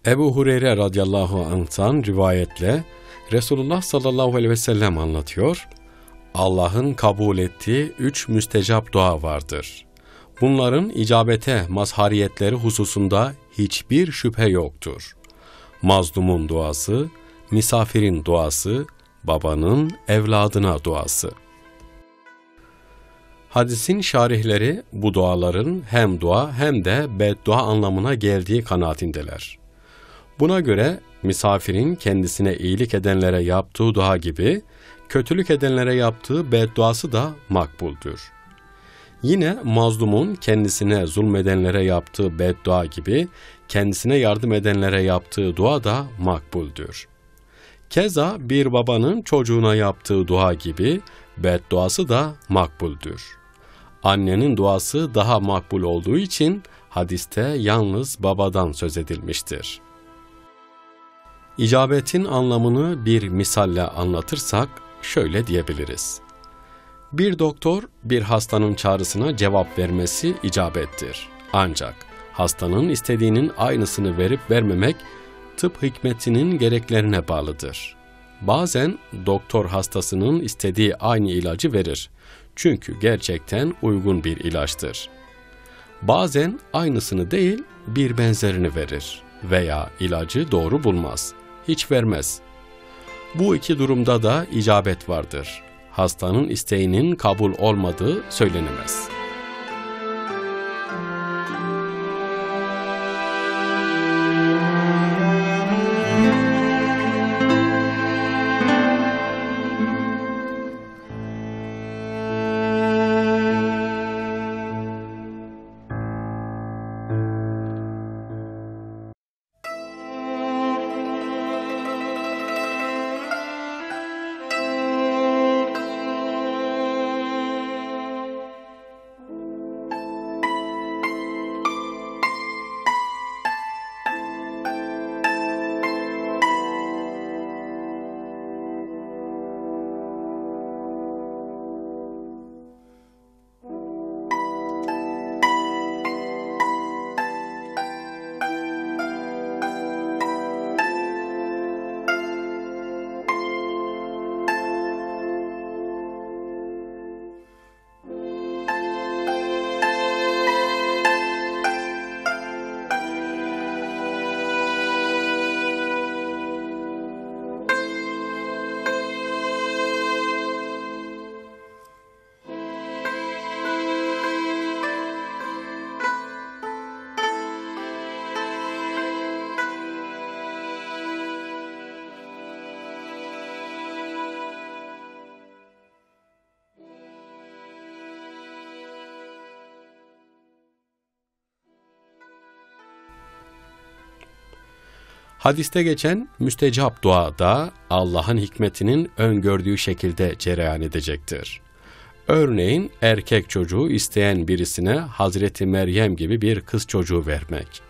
Ebu Hureyre radıyallahu anh'tan rivayetle Resulullah sallallahu aleyhi ve sellem anlatıyor. Allah'ın kabul ettiği 3 müstecap dua vardır. Bunların icabete mazhariyetleri hususunda hiçbir şüphe yoktur. Mazlumun duası, misafirin duası, babanın evladına duası. Hadisin şarihleri bu duaların hem dua hem de beddua anlamına geldiği kanaatindeler. Buna göre misafirin kendisine iyilik edenlere yaptığı dua gibi, kötülük edenlere yaptığı bedduası da makbuldür. Yine mazlumun kendisine zulmedenlere yaptığı beddua gibi, kendisine yardım edenlere yaptığı dua da makbuldür. Keza bir babanın çocuğuna yaptığı dua gibi, bedduası da makbuldür. Annenin duası daha makbul olduğu için, hadiste yalnız babadan söz edilmiştir. İcabetin anlamını bir misalle anlatırsak şöyle diyebiliriz. Bir doktor bir hastanın çağrısına cevap vermesi icabettir. Ancak hastanın istediğinin aynısını verip vermemek tıp hikmetinin gereklerine bağlıdır. Bazen doktor hastasının istediği aynı ilacı verir. Çünkü gerçekten uygun bir ilaçtır. Bazen aynısını değil bir benzerini verir veya ilacı doğru bulmaz. Hiç vermez. Bu iki durumda da icabet vardır. Hastanın isteğinin kabul olmadığı söylenemez. Hadiste geçen müstecap dua da Allah'ın hikmetinin öngördüğü şekilde cereyan edecektir. Örneğin erkek çocuğu isteyen birisine Hazreti Meryem gibi bir kız çocuğu vermek.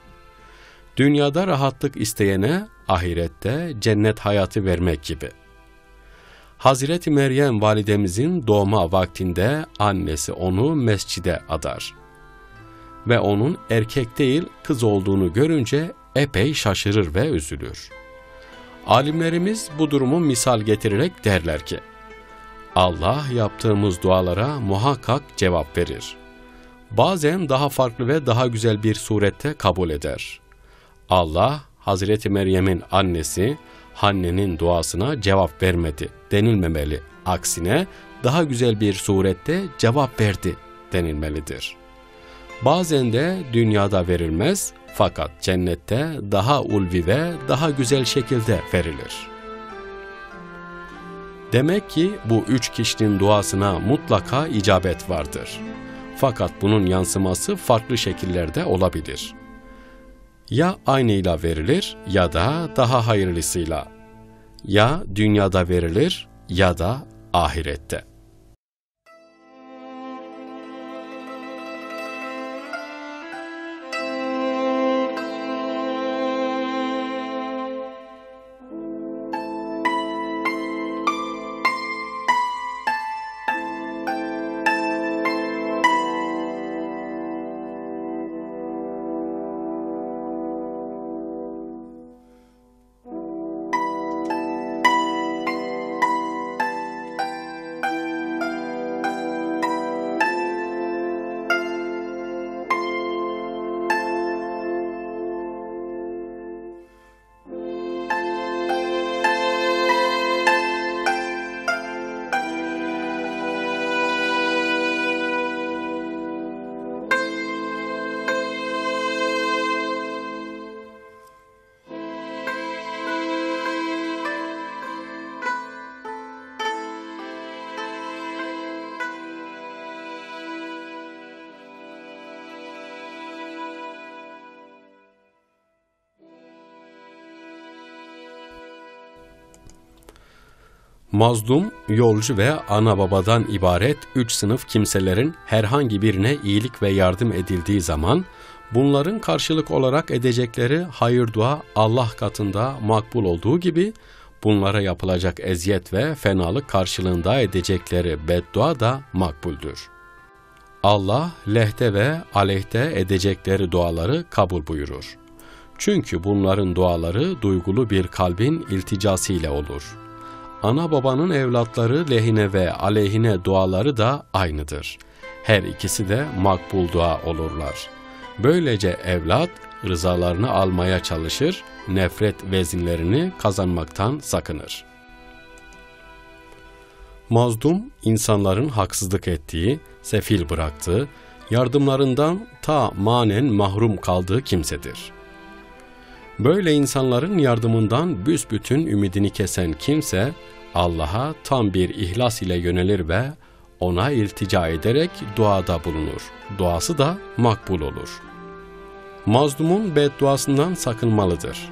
Dünyada rahatlık isteyene ahirette cennet hayatı vermek gibi. Hazreti Meryem validemizin doğma vaktinde annesi onu mescide adar. Ve onun erkek değil kız olduğunu görünce epey şaşırır ve üzülür. Alimlerimiz bu durumu misal getirerek derler ki, Allah yaptığımız dualara muhakkak cevap verir. Bazen daha farklı ve daha güzel bir surette kabul eder. Allah, Hazreti Meryem'in annesi Hanne'nin duasına cevap vermedi denilmemeli. Aksine daha güzel bir surette cevap verdi denilmelidir. Bazen de dünyada verilmez, fakat cennette daha ulvi ve daha güzel şekilde verilir. Demek ki bu 3 kişinin duasına mutlaka icabet vardır. Fakat bunun yansıması farklı şekillerde olabilir. Ya aynıyla verilir ya da daha hayırlısıyla. Ya dünyada verilir ya da ahirette. Mazlum, yolcu ve ana babadan ibaret 3 sınıf kimselerin herhangi birine iyilik ve yardım edildiği zaman, bunların karşılık olarak edecekleri hayır dua Allah katında makbul olduğu gibi, bunlara yapılacak eziyet ve fenalık karşılığında edecekleri beddua da makbuldür. Allah, lehte ve aleyhte edecekleri duaları kabul buyurur. Çünkü bunların duaları duygulu bir kalbin ilticası ile olur. Ana babanın evlatları lehine ve aleyhine duaları da aynıdır. Her ikisi de makbul dua olurlar. Böylece evlat rızalarını almaya çalışır, nefret vezinlerini kazanmaktan sakınır. Mazlum, insanların haksızlık ettiği, sefil bıraktığı, yardımlarından ta manen mahrum kaldığı kimsedir. Böyle insanların yardımından büsbütün ümidini kesen kimse, Allah'a tam bir ihlas ile yönelir ve ona iltica ederek duada bulunur. Duası da makbul olur. Mazlumun bedduasından sakınmalıdır.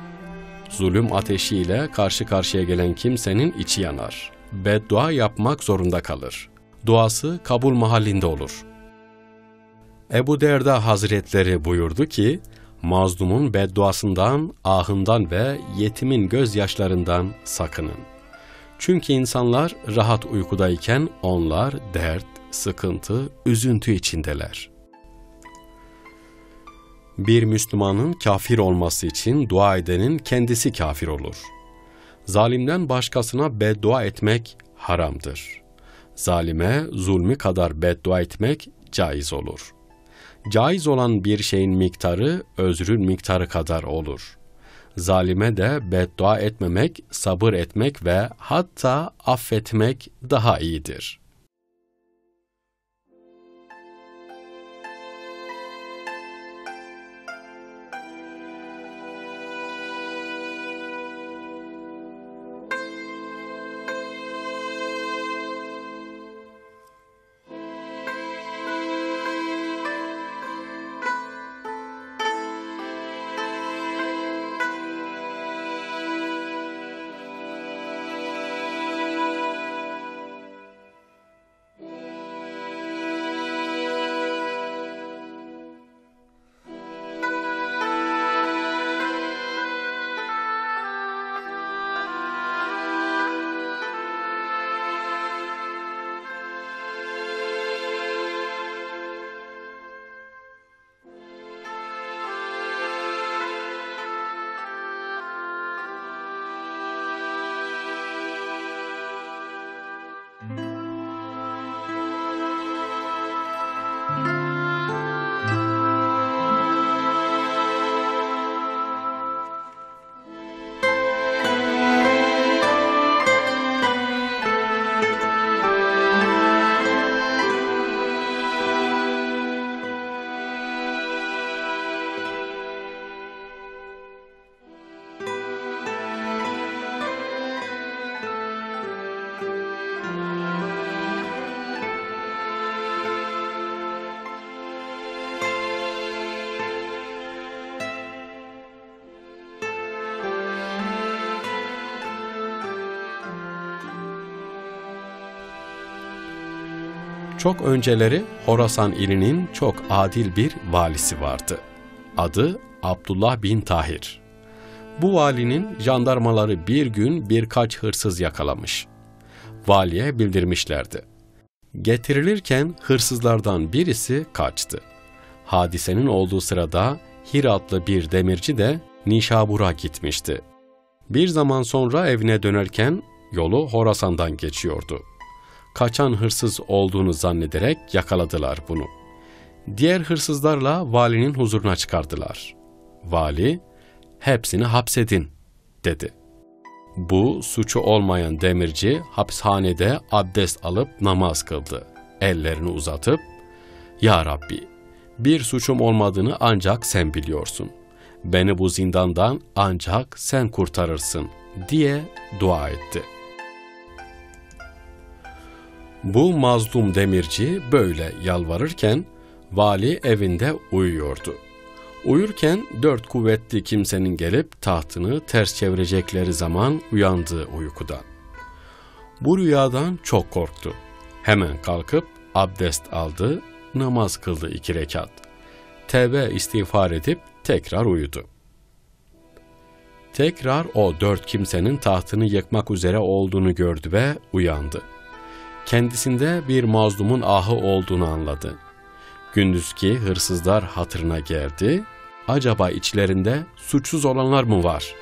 Zulüm ateşiyle karşı karşıya gelen kimsenin içi yanar. Beddua yapmak zorunda kalır. Duası kabul mahallinde olur. Ebu Derda Hazretleri buyurdu ki, mazlumun bedduasından, ahından ve yetimin gözyaşlarından sakının. Çünkü insanlar rahat uykudayken onlar dert, sıkıntı, üzüntü içindeler. Bir Müslümanın kafir olması için dua edenin kendisi kafir olur. Zalimden başkasına beddua etmek haramdır. Zalime zulmü kadar beddua etmek caiz olur. Caiz olan bir şeyin miktarı özrün miktarı kadar olur. Zalime de beddua etmemek, sabır etmek ve hatta affetmek daha iyidir. Çok önceleri Horasan ilinin çok adil bir valisi vardı. Adı Abdullah bin Tahir. Bu valinin jandarmaları bir gün birkaç hırsız yakalamış. Valiye bildirmişlerdi. Getirilirken hırsızlardan birisi kaçtı. Hadisenin olduğu sırada Hir adlı bir demirci de Nişabur'a gitmişti. Bir zaman sonra evine dönerken yolu Horasan'dan geçiyordu. Kaçan hırsız olduğunu zannederek yakaladılar bunu. Diğer hırsızlarla valinin huzuruna çıkardılar. Vali, "Hepsini hapsedin," dedi. Bu suçu olmayan demirci hapishanede abdest alıp namaz kıldı. Ellerini uzatıp, "Ya Rabbi, bir suçum olmadığını ancak sen biliyorsun. Beni bu zindandan ancak sen kurtarırsın," diye dua etti. Bu mazlum demirci böyle yalvarırken vali evinde uyuyordu. Uyurken 4 kuvvetli kimsenin gelip tahtını ters çevirecekleri zaman uyandı uykudan. Bu rüyadan çok korktu. Hemen kalkıp abdest aldı, namaz kıldı 2 rekat. Tevbe istiğfar edip tekrar uyudu. Tekrar o 4 kimsenin tahtını yıkmak üzere olduğunu gördü ve uyandı. Kendisinde bir mazlumun ahı olduğunu anladı. Gündüzki hırsızlar hatırına geldi. Acaba içlerinde suçsuz olanlar mı var?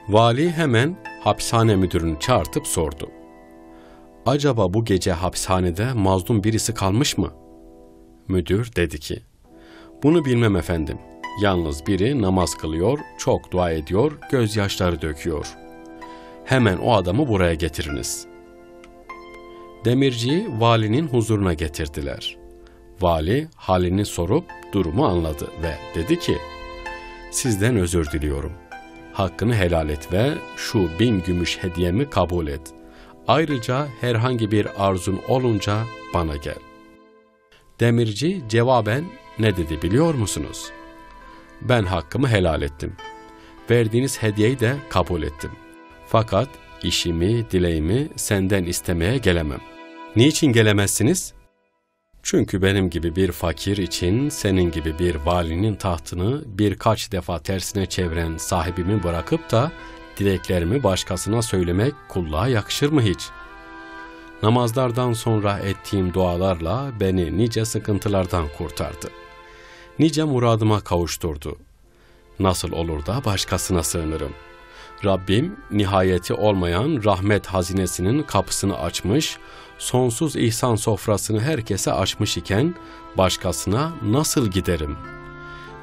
Vali hemen hapishane müdürünü çağırtıp sordu. Acaba bu gece hapishanede mazlum birisi kalmış mı? Müdür dedi ki, bunu bilmem efendim. Yalnız biri namaz kılıyor, çok dua ediyor, gözyaşları döküyor. Hemen o adamı buraya getiriniz. Demirciyi valinin huzuruna getirdiler. Vali halini sorup durumu anladı ve dedi ki, sizden özür diliyorum. Hakkını helal et ve şu 1000 gümüş hediyemi kabul et. Ayrıca herhangi bir arzun olunca bana gel. Demirci cevaben ne dedi biliyor musunuz? Ben hakkımı helal ettim. Verdiğiniz hediyeyi de kabul ettim. Fakat işimi, dileğimi senden istemeye gelemem. Niçin gelemezsiniz? Çünkü benim gibi bir fakir için senin gibi bir valinin tahtını birkaç defa tersine çeviren sahibimi bırakıp da dileklerimi başkasına söylemek kulluğa yakışır mı hiç? Namazlardan sonra ettiğim dualarla beni nice sıkıntılardan kurtardı. Nice muradıma kavuşturdu. Nasıl olur da başkasına sığınırım? Rabbim nihayeti olmayan rahmet hazinesinin kapısını açmış, sonsuz ihsan sofrasını herkese açmış iken başkasına nasıl giderim?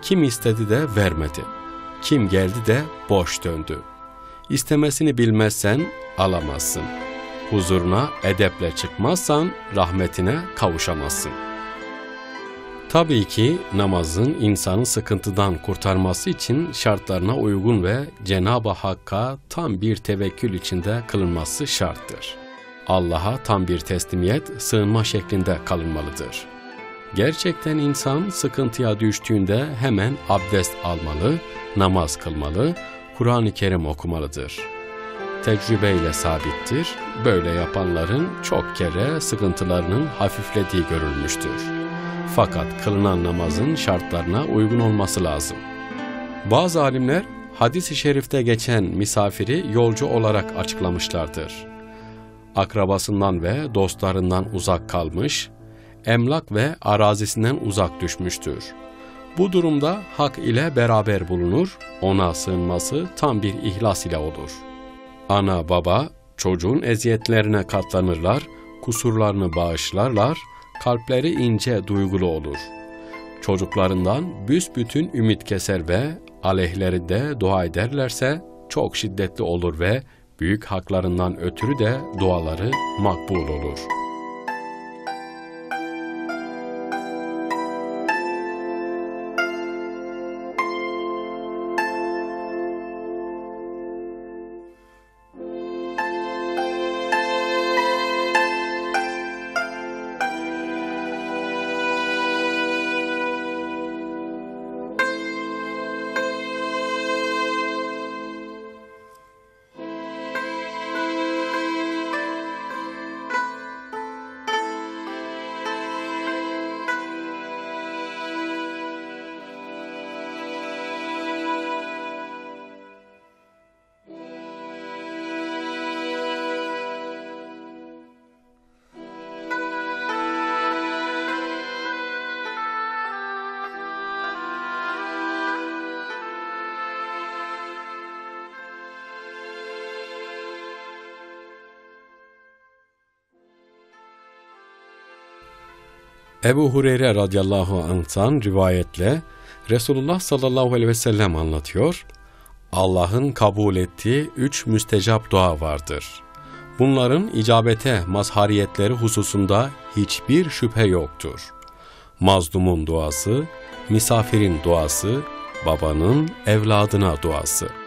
Kim istedi de vermedi. Kim geldi de boş döndü. İstemesini bilmezsen alamazsın. Huzuruna edeple çıkmazsan rahmetine kavuşamazsın. Tabii ki namazın insanı sıkıntıdan kurtarması için şartlarına uygun ve Cenab-ı Hakk'a tam bir tevekkül içinde kılınması şarttır. Allah'a tam bir teslimiyet, sığınma şeklinde kalınmalıdır. Gerçekten insan sıkıntıya düştüğünde hemen abdest almalı, namaz kılmalı, Kur'an-ı Kerim okumalıdır. Tecrübeyle sabittir, böyle yapanların çok kere sıkıntılarının hafiflediği görülmüştür. Fakat kılınan namazın şartlarına uygun olması lazım. Bazı alimler hadis-i şerifte geçen misafiri yolcu olarak açıklamışlardır. Akrabasından ve dostlarından uzak kalmış, emlak ve arazisinden uzak düşmüştür. Bu durumda hak ile beraber bulunur, ona sığınması tam bir ihlas ile olur. Ana baba çocuğun eziyetlerine katlanırlar, kusurlarını bağışlarlar, kalpleri ince duygulu olur. Çocuklarından büsbütün ümit keser ve aleyhleri de dua ederlerse çok şiddetli olur ve büyük haklarından ötürü de duaları makbul olur. Ebu Hureyre radıyallahu anh'tan rivayetle Resulullah sallallahu aleyhi ve sellem anlatıyor. Allah'ın kabul ettiği 3 müstecap dua vardır. Bunların icabete mazhariyetleri hususunda hiçbir şüphe yoktur. Mazlumun duası, misafirin duası, babanın evladına duası.